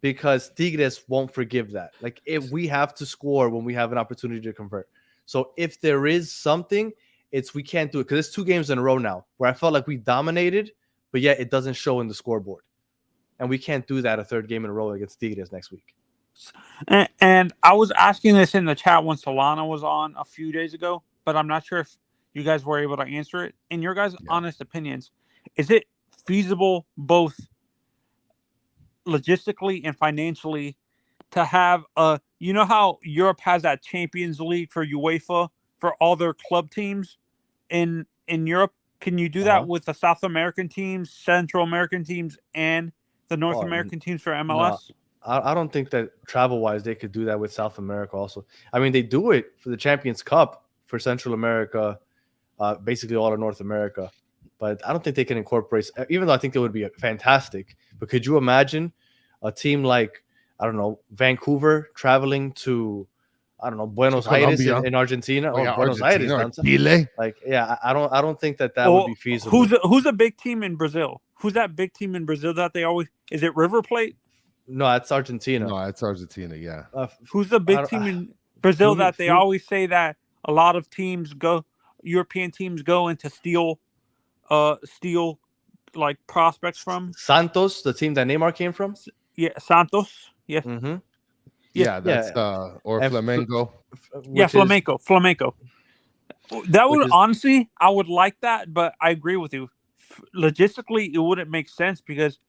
because Tigres won't forgive that. Like if we have to score when we have an opportunity to convert. So if there is something, it's we can't do it because it's 2 games in a row now where I felt like we dominated, but yet it doesn't show in the scoreboard. And we can't do that a 3rd game in a row against Tigres next week. And I was asking this in the chat when Solana was on a few days ago, but I'm not sure if you guys were able to answer it. In your guys' honest opinions, is it feasible both logistically and financially to have you know how Europe has that Champions League for UEFA for all their club teams in Europe? Can you do that with the South American teams, Central American teams, and the North American teams for MLS? No, I don't think that travel-wise they could do that with South America also. I mean, they do it for the Champions Cup for Central America, basically all of North America. But I don't think they can incorporate, even though I think it would be fantastic. But could you imagine a team like, I don't know, Vancouver traveling to, I don't know, Buenos Aires in Argentina or Buenos Aires, Chile. Like, yeah, I don't think that would be feasible. Who's a big team in Brazil? Who's that big team in Brazil that they always? Is it River Plate? No, that's Argentina. No, it's Argentina. Yeah. Who's the big team in Brazil that they always say that a lot of teams go, European teams go into steal like prospects from? Santos, the team that Neymar came from. Yeah, Santos. Yeah. Mm-hmm. Yeah, that's or Flamengo. Yeah, Flamengo. That would honestly, I would like that, but I agree with you. Logistically, it wouldn't make sense because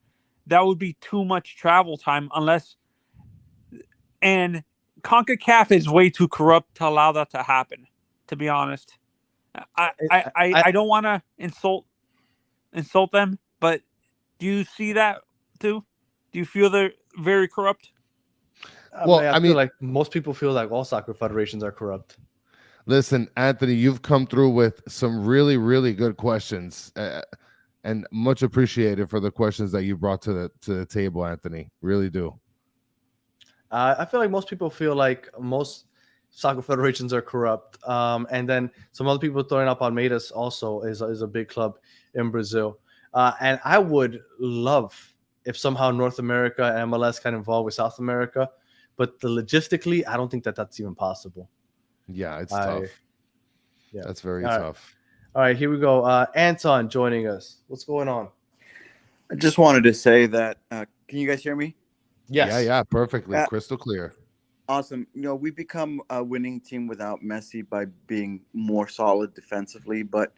that would be too much travel time and CONCACAF is way too corrupt to allow that to happen, to be honest. I don't want to insult them, but do you see that too? Do you feel they're very corrupt? Well, I mean, like most people feel like all soccer federations are corrupt. Listen, Anthony, you've come through with some really, really good questions, and much appreciated for the questions that you brought to the table, Anthony. Really do. I feel like most people feel like most soccer federations are corrupt, and then some other people throwing up Palmeiras also is a big club in Brazil, and I would love if somehow North America and MLS can involve with South America, but logistically, I don't think that's even possible. Yeah, it's tough. Yeah, that's very tough. All right, here we go. Anton joining us. What's going on? I just wanted to say that. Can you guys hear me? Yes. Yeah, perfectly, crystal clear. Awesome. We've become a winning team without Messi by being more solid defensively, but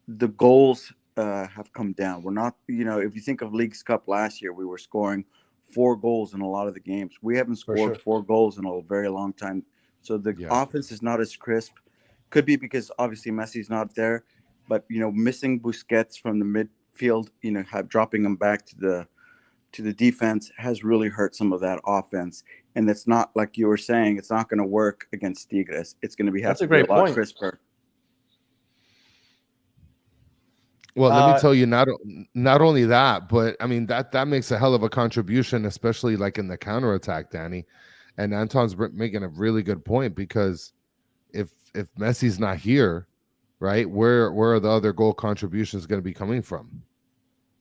the goals have come down. We're not, if you think of Leagues Cup last year, we were scoring 4 goals in a lot of the games. We haven't scored 4 goals in a very long time. So the offense is not as crisp. Could be because obviously Messi's not there, but missing Busquets from the midfield, dropping him back to the defense has really hurt some of that offense. And it's not like you were saying; it's not going to work against Tigres. It's going to be a lot crisper. Well, let me tell you, not only that, but I mean that makes a hell of a contribution, especially like in the counterattack, Danny. And Anton's making a really good point because if Messi's not here, right, where are the other goal contributions going to be coming from?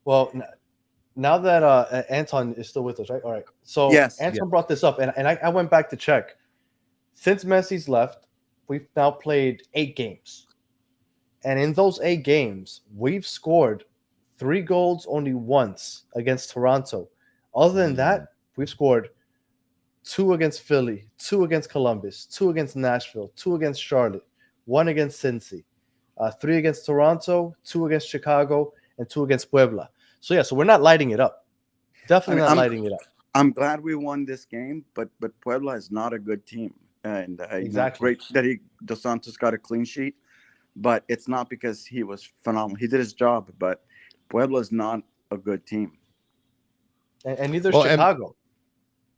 Well, now that Anton is still with us, right? All right. So Anton brought this up, and I went back to check. Since Messi's left, we've now played 8 games. And in those 8 games, we've scored 3 goals only once against Toronto. Other than that, we've scored 2 against Philly, 2 against Columbus, 2 against Nashville, 2 against Charlotte, 1 against Cincy, 3 against Toronto, 2 against Chicago, and 2 against Puebla. So yeah, so we're not lighting it up. Definitely not lighting it up. I'm glad we won this game, but Puebla is not a good team, and Exactly. great that Dos Santos got a clean sheet, but it's not because he was phenomenal. He did his job, but Puebla is not a good team, And neither is Chicago.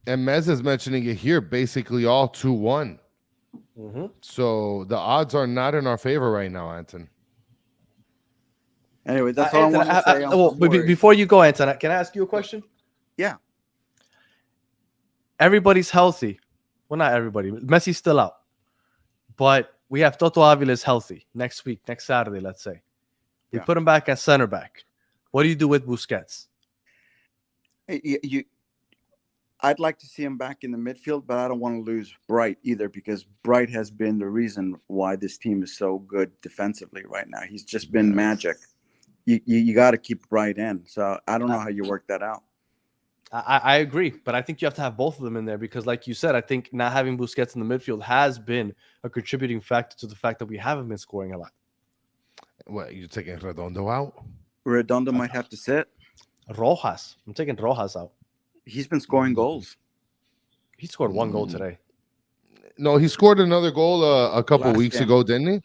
And Mez is mentioning it here, basically all 2-1. Mm-hmm. So the odds are not in our favor right now, Anton. Anyway, that's all Anton, I want to say. Before you go, Anton, can I ask you a question? Yeah. Everybody's healthy. Well, not everybody. Messi's still out. But we have Toto Avila's healthy next week, next Saturday, let's say. We put him back at center back. What do you do with Busquets? I'd like to see him back in the midfield, but I don't want to lose Bright either, because Bright has been the reason why this team is so good defensively right now. He's just been magic. You got to keep Bright in. So I don't know how you work that out. I agree, but I think you have to have both of them in there because, like you said, I think not having Busquets in the midfield has been a contributing factor to the fact that we haven't been scoring a lot. What, you taking Redondo out? Redondo might have to sit. Rojas. I'm taking Rojas out. He's been scoring goals. He scored 1 goal today. No, he scored another goal a couple weeks game. ago, didn't he?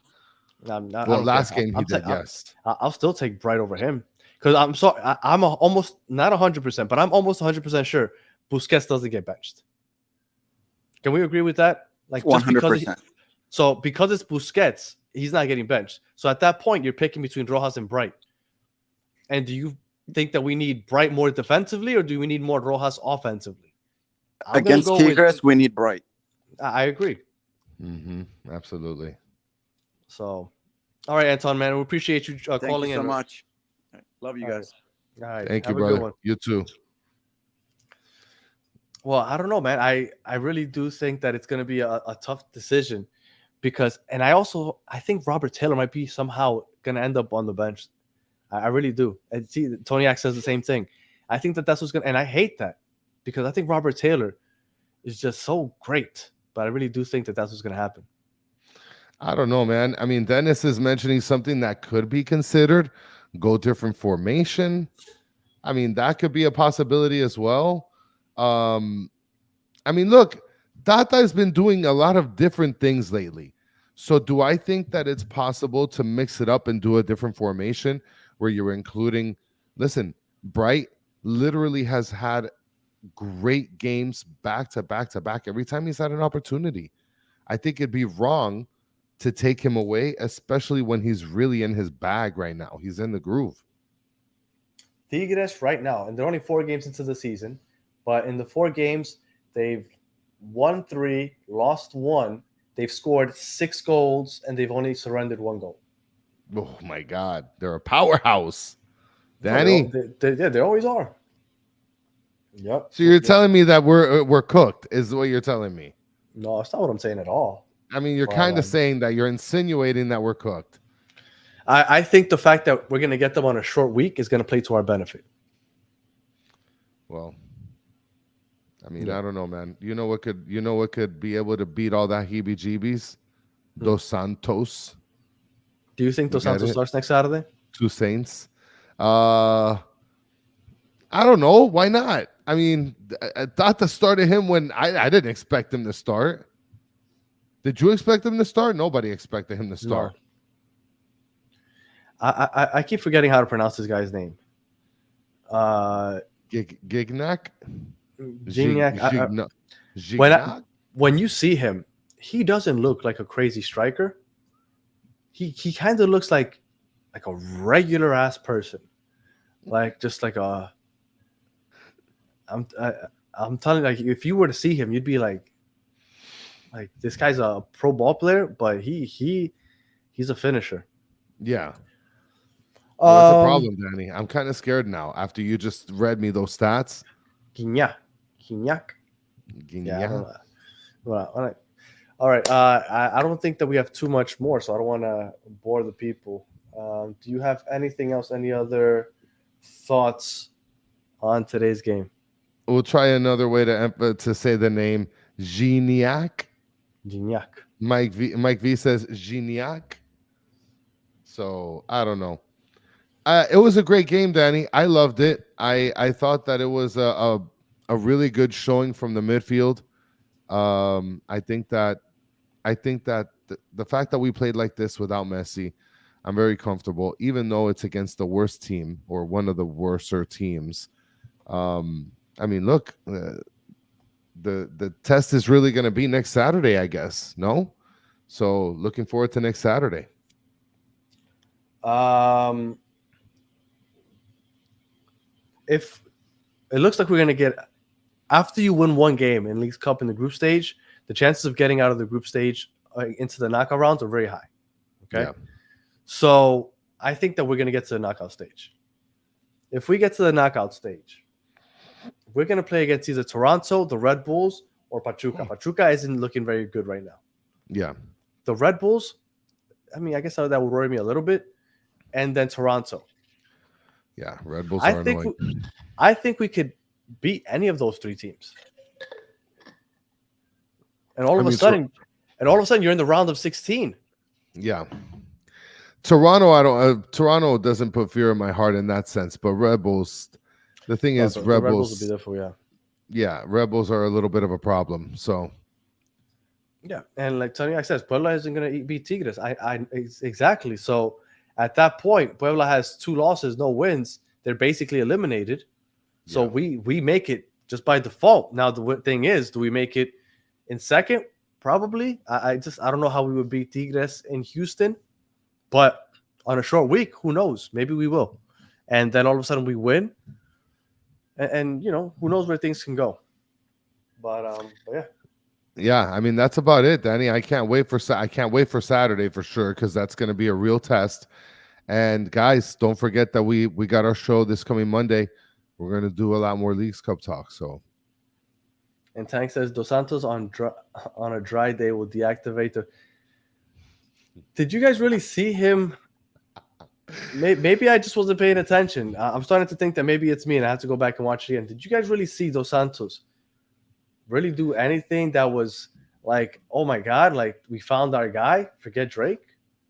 Last care. game he did, yes. I'll still take Bright over him because I'm sorry. I'm almost not 100%, but I'm almost 100% sure Busquets doesn't get benched. Can we agree with that? Like 100%. Because it's Busquets, he's not getting benched. So at that point, you're picking between Rojas and Bright. And do you think that we need Bright more defensively, or do we need more Rojas offensively? Against Tigres, we need Bright. I agree. Mm-hmm. Absolutely. So, all right, Anton, man, we appreciate you calling in. Thank you so much. Love you guys. All right. Thank you, Have a good brother. one. You too. Well, I don't know, man. I really do think that it's going to be a tough decision because, and I think Robert Taylor might be somehow going to end up on the bench. I really do. And see, Toniak says the same thing. I think that's what's going to, and I hate that because I think Robert Taylor is just so great, but I really do think that's what's going to happen. I don't know, man. I mean, Dennis is mentioning something that could be considered. Go different formation. I mean, that could be a possibility as well. I mean, look, Tata has been doing a lot of different things lately. So do I think that it's possible to mix it up and do a different formation where you're including, listen, Bright literally has had great games back to back to back every time he's had an opportunity. I think it'd be wrong to take him away, especially when he's really in his bag right now. He's in the groove. Tigres right now, and they're only 4 games into the season, but in the 4 games, they've won 3, lost 1. They've scored 6 goals, and they've only surrendered 1 goal. Oh, my God. They're a powerhouse. Danny? They always are. Yep. So you're telling me that we're cooked is what you're telling me? No, that's not what I'm saying at all. I mean, you're kind of saying that you're insinuating that we're cooked. I think the fact that we're going to get them on a short week is going to play to our benefit. Well, I mean, I don't know, man. You know what could be able to beat all that heebie-jeebies? Dos Santos. Do you think Dos Santos starts next Saturday? 2 Saints. I don't know. Why not? I mean, Tata started him when I didn't expect him to start. Did you expect him to start? Nobody expected him to start. No. I keep forgetting how to pronounce this guy's name. Gignac? Gignac. When you see him, he doesn't look like a crazy striker. He kind of looks like a regular ass person, like just like a. I'm telling you, like if you were to see him, you'd be like this guy's a pro ball player, but he's a finisher. Yeah. What's the problem, Danny? I'm kind of scared now after you just read me those stats. Gignac. Yeah. All right. I don't think that we have too much more, so I don't want to bore the people. Do you have anything else? Any other thoughts on today's game? We'll try another way to say the name. Gignac. Gignac. Mike V says Gignac. So I don't know. It was a great game, Danny. I loved it. I thought that it was a really good showing from the midfield. I think that the fact that we played like this without Messi, I'm very comfortable, even though it's against the worst team or one of the worser teams. I mean, look, the test is really going to be next Saturday, I guess. No, so looking forward to next Saturday. If it looks like we're going to get, after you win one game in Leagues Cup in the group stage, the chances of getting out of the group stage into the knockout rounds are very high. Okay. Yeah. So I think that we're going to get to the knockout stage. If we get to the knockout stage, we're going to play against either Toronto, the Red Bulls, or Pachuca. Pachuca isn't looking very good right now. Yeah. The Red Bulls, I mean, I guess that would worry me a little bit. And then Toronto. Yeah, Red Bulls are annoying. I think we could beat any of those three teams. And all of a sudden, you're in the round of 16. Yeah. Toronto doesn't put fear in my heart in that sense, but Red Bulls, the thing is, Red Bulls will be difficult, yeah. Yeah, Red Bulls are a little bit of a problem. So yeah, and like Tony says, Puebla isn't going to beat Tigres. Exactly. So at that point, Puebla has 2 losses, no wins. They're basically eliminated. So we make it just by default. Now the thing is, do we make it in second? Probably. I don't know how we would beat Tigres in Houston, but on a short week, who knows? Maybe we will. And then all of a sudden we win, and you know, who knows where things can go. But yeah. Yeah, I mean that's about it, Danny. I can't wait for Saturday for sure, because that's going to be a real test. And guys, don't forget that we got our show this coming Monday. We're going to do a lot more Leagues Cup talk. So, and Tank says Dos Santos on a dry day will deactivate the. Did you guys really see him? Maybe I just wasn't paying attention. I'm starting to think that maybe it's me, and I have to go back and watch it again. Did you guys really see Dos Santos really do anything that was like, oh my God, like we found our guy? Forget Drake.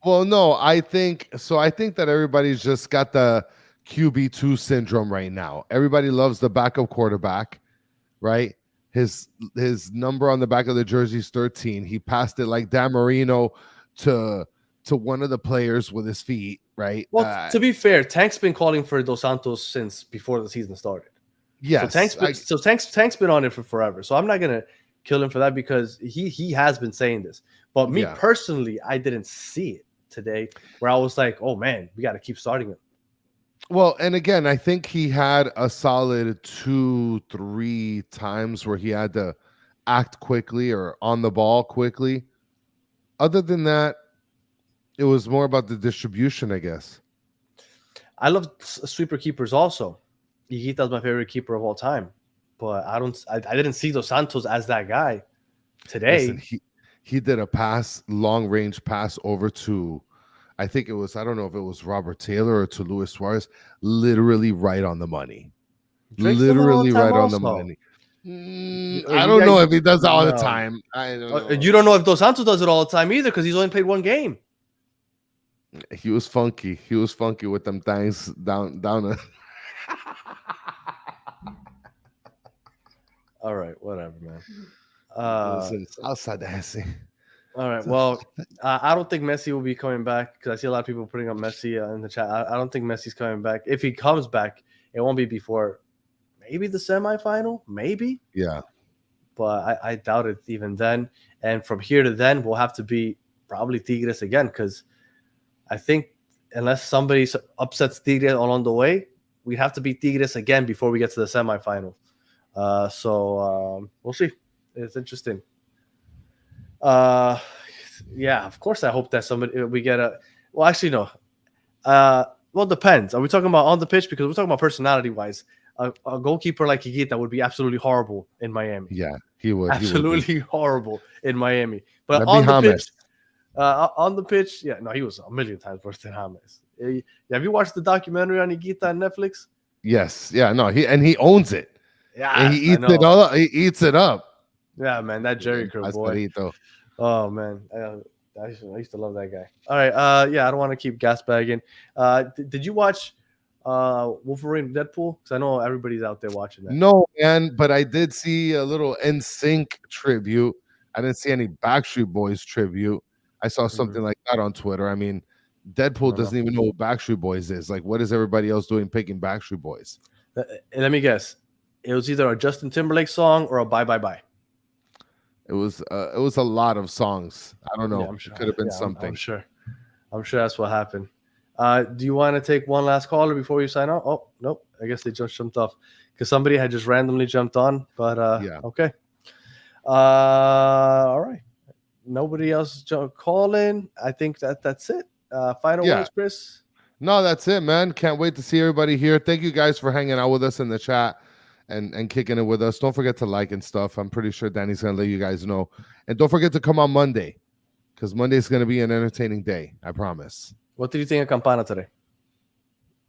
Well, no, I think that everybody's just got the QB2 syndrome right now. Everybody loves the backup quarterback, right? His number on the back of the jersey is 13. He passed it like Dan Marino to one of the players with his feet, right? Well, to be fair, Tank's been calling for Dos Santos since before the season started. Yes. So Tank's been on it for forever. So I'm not gonna kill him for that, because he has been saying this. But me personally, I didn't see it today where I was like, oh man, we got to keep starting him. Well, and again, I think he had a solid 2-3 times where he had to act quickly or on the ball quickly. Other than that, it was more about the distribution, I guess. I love sweeper keepers also. Higuita's my favorite keeper of all time, but I didn't see Dos Santos as that guy today. Listen, he did a long range pass over to, I think it was, I don't know if it was Robert Taylor or to Luis Suarez, literally right on the money. Literally right on the money. I don't know if he does that all the time. I don't know. You don't know if Dos Santos does it all the time either, because he's only played one game. He was funky. He was funky with them things down. All right, whatever, man. Listen, outside the Hesse. All right, well, I don't think Messi will be coming back, because I see a lot of people putting up Messi in the chat. I don't think Messi's coming back. If he comes back, it won't be before maybe the semifinal, maybe. Yeah. But I doubt it even then. And from here to then, we'll have to be probably Tigres again, because I think unless somebody upsets Tigres along the way, we'd have to beat Tigres again before we get to the semifinal. So we'll see. It's interesting. Yeah, of course I hope that we get a. Well, actually, no. Well, it depends. Are we talking about on the pitch? Because we're talking about personality-wise. A goalkeeper like Higuita would be absolutely horrible in Miami. Yeah, he would. Absolutely horrible in Miami. But on the pitch, yeah, no, he was a million times worse than James. Have you watched the documentary on Higuita on Netflix? Yes. Yeah. No. He owns it. Yeah, he eats it all. He eats it up. Yeah, man, that Jerry Curl boy. Pastorito. Oh man, I used to love that guy. All right, yeah, I don't want to keep gas bagging. Did you watch Wolverine Deadpool? Because I know everybody's out there watching that. No, man, but I did see a little NSYNC tribute. I didn't see any Backstreet Boys tribute. I saw something like that on Twitter. I mean, Deadpool doesn't even know what Backstreet Boys is. Like, what is everybody else doing picking Backstreet Boys? Let me guess. It was either a Justin Timberlake song or a Bye Bye Bye. It was a lot of songs. I don't know. Yeah, I'm sure. It could have been Yeah, something. I'm sure. I'm sure that's what happened. Do you want to take one last caller before you sign out? Oh, nope. I guess they just jumped off because somebody had just randomly jumped on. But yeah. Okay. All right. Nobody else call in. I think that's it. Final words, Chris. No, that's it, man. Can't wait to see everybody here. Thank you guys for hanging out with us in the chat and kicking it with us. Don't forget to like and stuff. I'm pretty sure Danny's gonna let you guys know. And don't forget to come on Monday, because Monday's gonna be an entertaining day. I promise. What did you think of Campana today?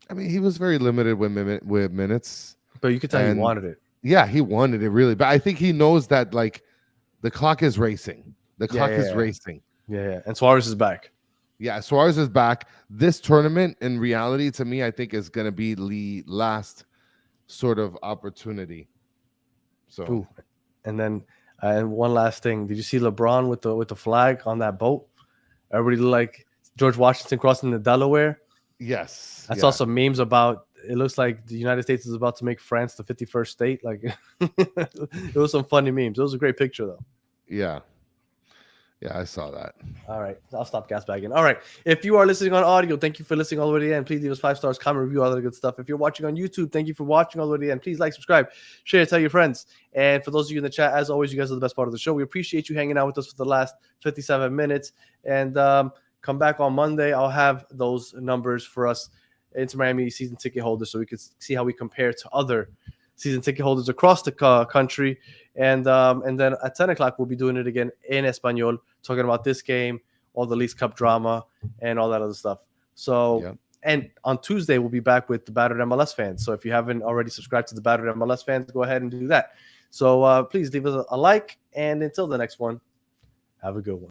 I mean, he was very limited with minutes. But you could tell he wanted it. Yeah, he wanted it really. But I think he knows that like the clock is racing. The clock is racing. Yeah. And Suarez is back. Yeah, Suarez is back. This tournament, in reality, to me, I think is going to be the last sort of opportunity. So, ooh. And then, and one last thing: did you see LeBron with the flag on that boat? Everybody looked like George Washington crossing the Delaware. Yes, I saw some memes about. It looks like the United States is about to make France the 51st state. Like, it was some funny memes. It was a great picture, though. Yeah. Yeah, I saw that. All right. I'll stop gas bagging. All right. If you are listening on audio, thank you for listening all the way to the end. Please leave us 5 stars, comment, review, all that good stuff. If you're watching on YouTube, thank you for watching all the way to the end. Please like, subscribe, share, tell your friends. And for those of you in the chat, as always, you guys are the best part of the show. We appreciate you hanging out with us for the last 57 minutes. And come back on Monday. I'll have those numbers for us Inter Miami season ticket holders so we can see how we compare to other season ticket holders across the country. And then at 10 o'clock, we'll be doing it again in Espanol, talking about this game, all the Leagues Cup drama, and all that other stuff. So, And on Tuesday, we'll be back with the Battered MLS fans. So if you haven't already subscribed to the Battered MLS fans, go ahead and do that. So please leave us a like. And until the next one, have a good one.